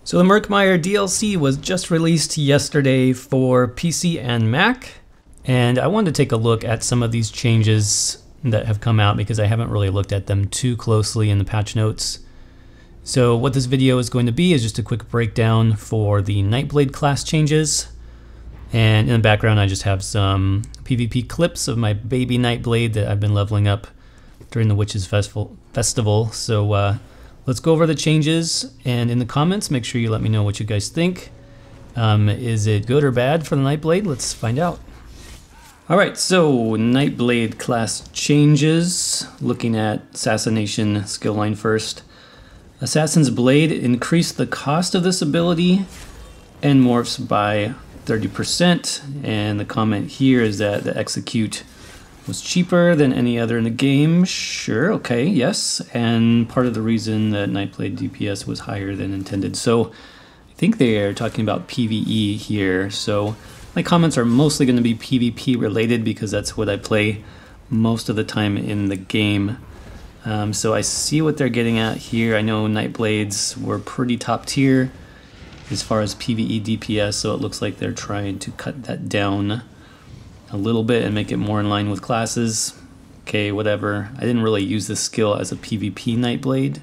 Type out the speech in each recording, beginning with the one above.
So the Murkmire DLC was just released yesterday for PC and Mac, and I wanted to take a look at some of these changes that have come out because I haven't really looked at them too closely in the patch notes. So what this video is going to be is just a quick breakdown for the Nightblade class changes, and in the background I just have some PvP clips of my baby Nightblade that I've been leveling up during the Witches Festival. So let's go over the changes, and in the comments make sure you let me know what you guys think. Is it good or bad for the Nightblade? Let's find out. Alright, so Nightblade class changes. Looking at Assassination skill line first. Assassin's Blade increased the cost of this ability and morphs by 30%, and the comment here is that the execute was cheaper than any other in the game. Sure, okay, yes, and part of the reason that Nightblade DPS was higher than intended. So I think they are talking about PvE here, so my comments are mostly going to be PvP related because that's what I play most of the time in the game. So I see what they're getting at here. I know Nightblades were pretty top tier as far as PvE DPS, so it looks like they're trying to cut that down a little bit and make it more in line with classes. Okay, whatever. I didn't really use this skill as a PvP Nightblade.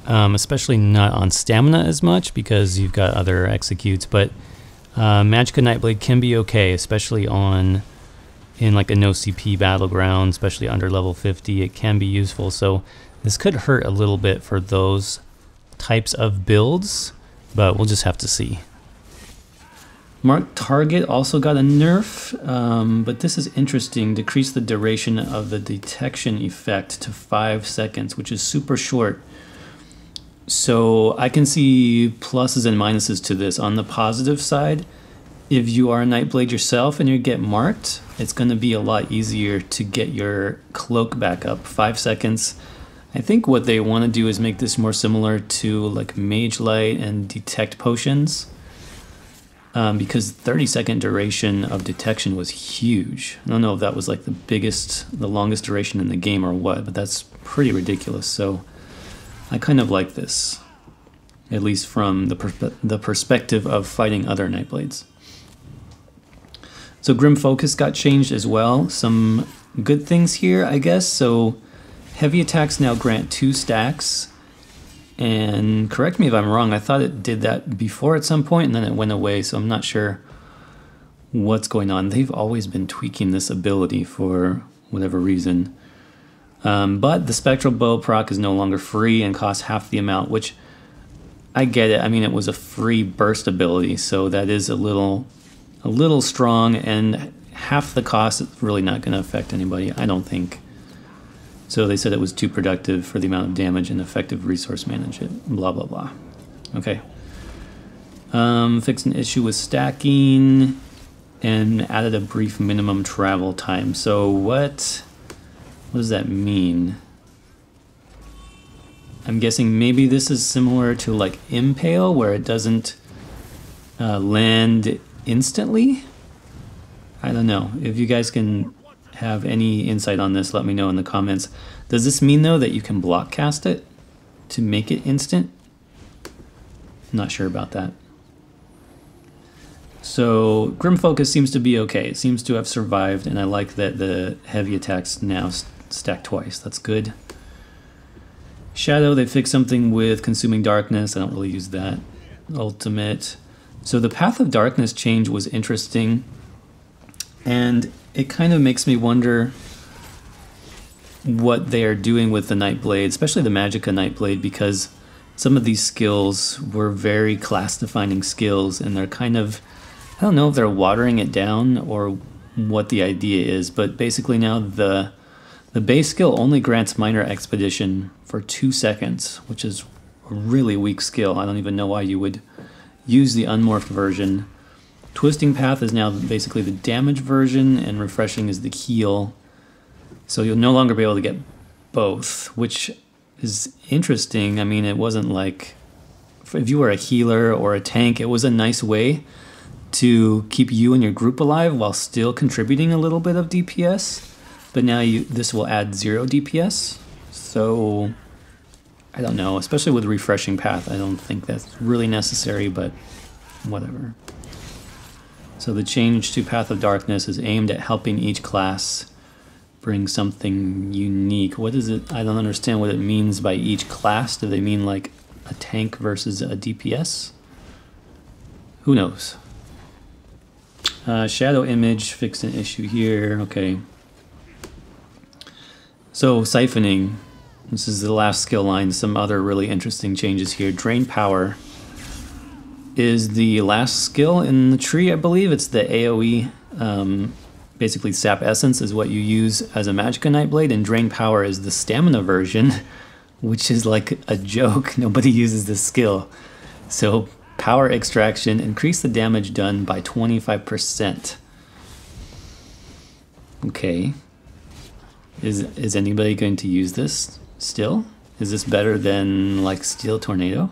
Especially not on stamina as much because you've got other executes, but Magicka Nightblade can be okay, especially in like a no CP battleground, especially under level 50. It can be useful, so this could hurt a little bit for those types of builds, but we'll just have to see. Marked target also got a nerf, but this is interesting. Decrease the duration of the detection effect to 5 seconds, which is super short. So I can see pluses and minuses to this. On the positive side, if you are a Nightblade yourself and you get marked, it's going to be a lot easier to get your cloak back up. 5 seconds. I think what they want to do is make this more similar to like Mage Light and Detect Potions. Because 30-second duration of detection was huge. I don't know if that was like the longest duration in the game or what, but that's pretty ridiculous. So I kind of like this, at least from the perspective of fighting other Nightblades. So Grim Focus got changed as well. Some good things here, I guess. So heavy attacks now grant 2 stacks. And correct me if I'm wrong, I thought it did that before at some point and then it went away, so I'm not sure what's going on. They've always been tweaking this ability for whatever reason. But the Spectral Bow proc is no longer free and costs half the amount, which I get it. I mean, it was a free burst ability, so that is a little strong, and half the cost is really not going to affect anybody, I don't think. So they said it was too productive for the amount of damage and effective resource management, blah, blah, blah. Okay. Fixed an issue with stacking and added a brief minimum travel time. So what does that mean? I'm guessing maybe this is similar to like Impale, where it doesn't land instantly? I don't know. If you guys can have any insight on this, let me know in the comments. Does this mean though that you can block cast it to make it instant? I'm not sure about that. So Grim Focus seems to be okay. It seems to have survived, and I like that the heavy attacks now stack twice. That's good. Shadow, they fixed something with Consuming Darkness. I don't really use that. Ultimate. So the Path of Darkness change was interesting, and it kind of makes me wonder what they are doing with the Nightblade, especially the Magicka Nightblade, because some of these skills were very class-defining skills, and they're kind of, I don't know if they're watering it down or what the idea is, but basically now the base skill only grants Minor Expedition for 2 seconds, which is a really weak skill. I don't even know why you would use the unmorphed version. Twisting Path is now basically the damage version, and Refreshing is the heal. So you'll no longer be able to get both, which is interesting. I mean, it wasn't like, if you were a healer or a tank, it was a nice way to keep you and your group alive while still contributing a little bit of DPS. But now this will add 0 DPS. So I don't know, especially with Refreshing Path. I don't think that's really necessary, but whatever. So the change to Path of Darkness is aimed at helping each class bring something unique. What is it? I don't understand what it means by each class. Do they mean like a tank versus a DPS? Who knows? Shadow Image fixed an issue here. Okay. So siphoning. This is the last skill line. Some other really interesting changes here. Drain Power is the last skill in the tree, I believe. It's the AoE. Basically, Sap Essence is what you use as a Magicka Nightblade, and Drain Power is the stamina version, which is like a joke. Nobody uses this skill. So, Power Extraction, increase the damage done by 25%. Okay. Is anybody going to use this still? Is this better than like Steel Tornado?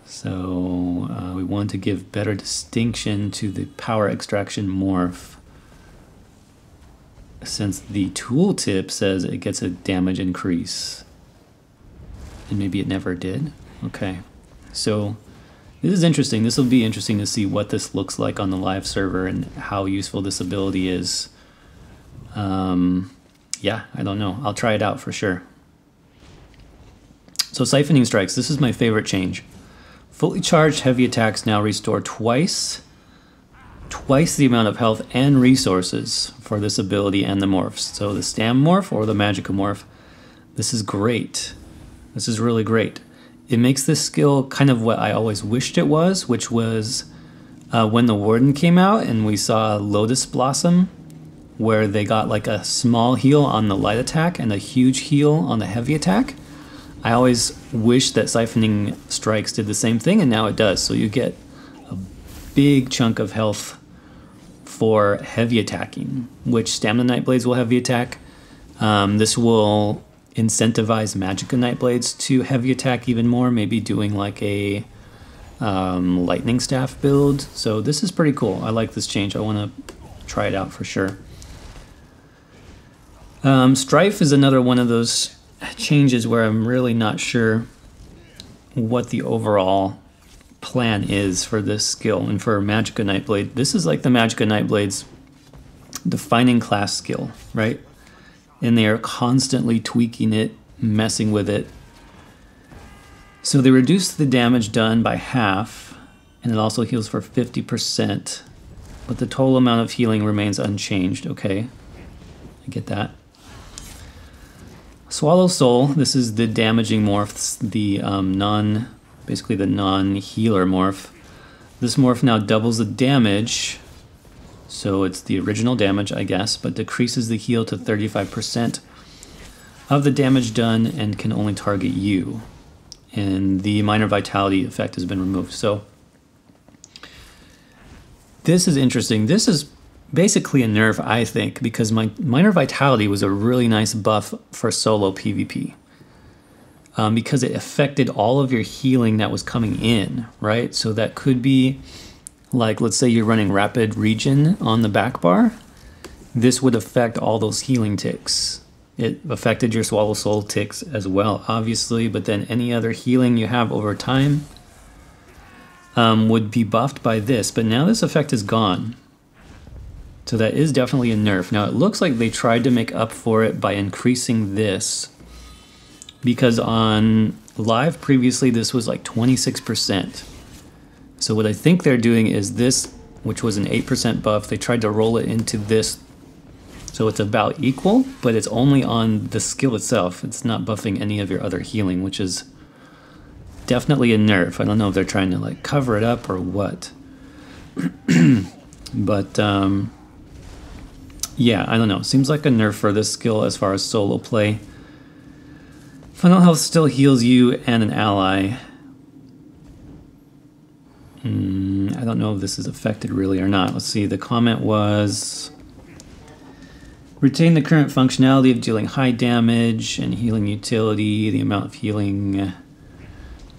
So we want to give better distinction to the Power Extraction morph, since the tooltip says it gets a damage increase. And maybe it never did? Okay. So this is interesting. This will be interesting to see what this looks like on the live server and how useful this ability is. Yeah, I don't know. I'll try it out for sure. So Siphoning Strikes. This is my favorite change. Fully charged heavy attacks now restore twice the amount of health and resources for this ability and the morphs. So the Stam morph or the Magicka morph, this is great. This is really great. It makes this skill kind of what I always wished it was, which was when the Warden came out and we saw Lotus Blossom, where they got like a small heal on the light attack and a huge heal on the heavy attack. I always wish that Siphoning Strikes did the same thing, and now it does. So you get a big chunk of health for heavy attacking, which Stamina Nightblades will heavy attack. This will incentivize Magicka Nightblades to heavy attack even more, maybe doing like a Lightning Staff build. So this is pretty cool. I like this change. I want to try it out for sure. Strife is another one of those changes where I'm really not sure what the overall plan is for this skill. And for Magicka Nightblade, this is like the Magicka Nightblade's defining class skill, right? And they are constantly tweaking it, messing with it. So they reduce the damage done by half, and it also heals for 50%, but the total amount of healing remains unchanged. Okay, I get that. Swallow Soul, this is the damaging morph, the basically the non-healer morph. This morph now doubles the damage, so it's the original damage, I guess, but decreases the heal to 35% of the damage done and can only target you. And the minor vitality effect has been removed. So this is interesting. This is basically a nerf, I think, because my minor vitality was a really nice buff for solo PvP. Because it affected all of your healing that was coming in, right? So that could be, like, let's say you're running rapid regen on the back bar. This would affect all those healing ticks. It affected your Swallow Soul ticks as well, obviously, but then any other healing you have over time would be buffed by this. But now this effect is gone. So that is definitely a nerf. Now it looks like they tried to make up for it by increasing this, because on live previously this was like 26%. So what I think they're doing is this, which was an 8% buff, they tried to roll it into this, so it's about equal, but it's only on the skill itself. It's not buffing any of your other healing, which is definitely a nerf. I don't know if they're trying to like cover it up or what. But yeah, I don't know. Seems like a nerf for this skill as far as solo play. Final health still heals you and an ally. I don't know if this is affected really or not. Let's see. The comment was, retain the current functionality of dealing high damage and healing utility. The amount of healing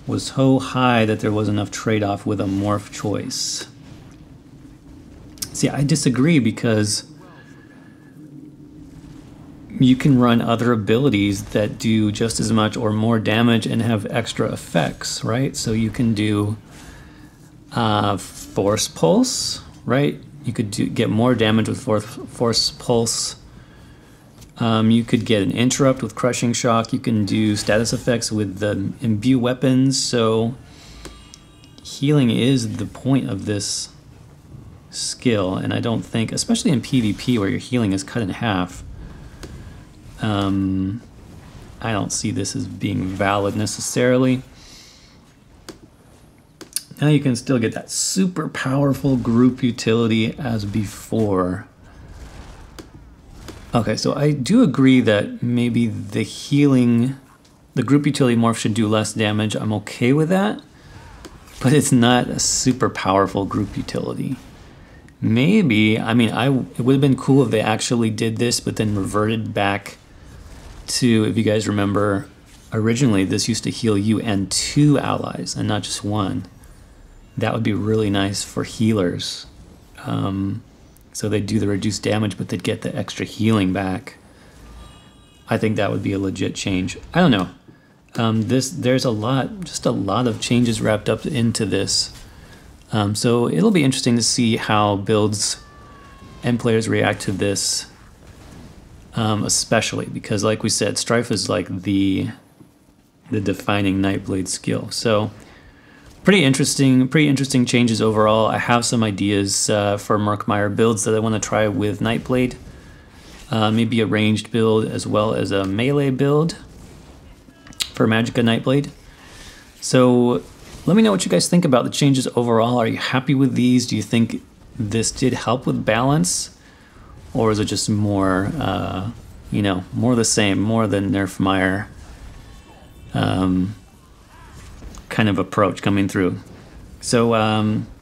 was so high that there was enough trade-off with a morph choice. See, I disagree because, you can run other abilities that do just as much or more damage and have extra effects, right? So you can do Force Pulse, right? You could get more damage with Force Pulse. You could get an Interrupt with Crushing Shock. You can do status effects with the Imbue weapons. So healing is the point of this skill, and I don't think, especially in PvP where your healing is cut in half, I don't see this as being valid necessarily. Now you can still get that super powerful group utility as before. Okay, so I do agree that maybe the group utility morph should do less damage. I'm okay with that, but it's not a super powerful group utility. Maybe, I mean, it would have been cool if they actually did this, but then reverted back to, if you guys remember, originally this used to heal you and 2 allies and not just 1. That would be really nice for healers. So they'd do the reduced damage, but they'd get the extra healing back. I think that would be a legit change. I don't know. There's just a lot of changes wrapped up into this. So it'll be interesting to see how builds and players react to this, especially because, like we said, Strife is like the defining Nightblade skill. So pretty interesting changes overall. I have some ideas for Murkmire builds that I want to try with Nightblade. Maybe a ranged build as well as a melee build for Magicka Nightblade. So let me know what you guys think about the changes overall. Are you happy with these? Do you think this did help with balance? Or is it just more, more the same, more the Nerfmire kind of approach coming through? So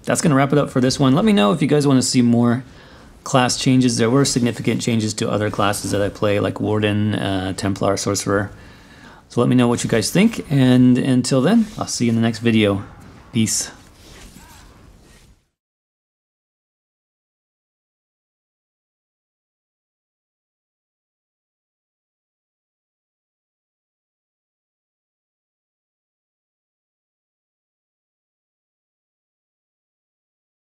that's going to wrap it up for this one. Let me know if you guys want to see more class changes. There were significant changes to other classes that I play, like Warden, Templar, Sorcerer. So let me know what you guys think, and until then, I'll see you in the next video. Peace.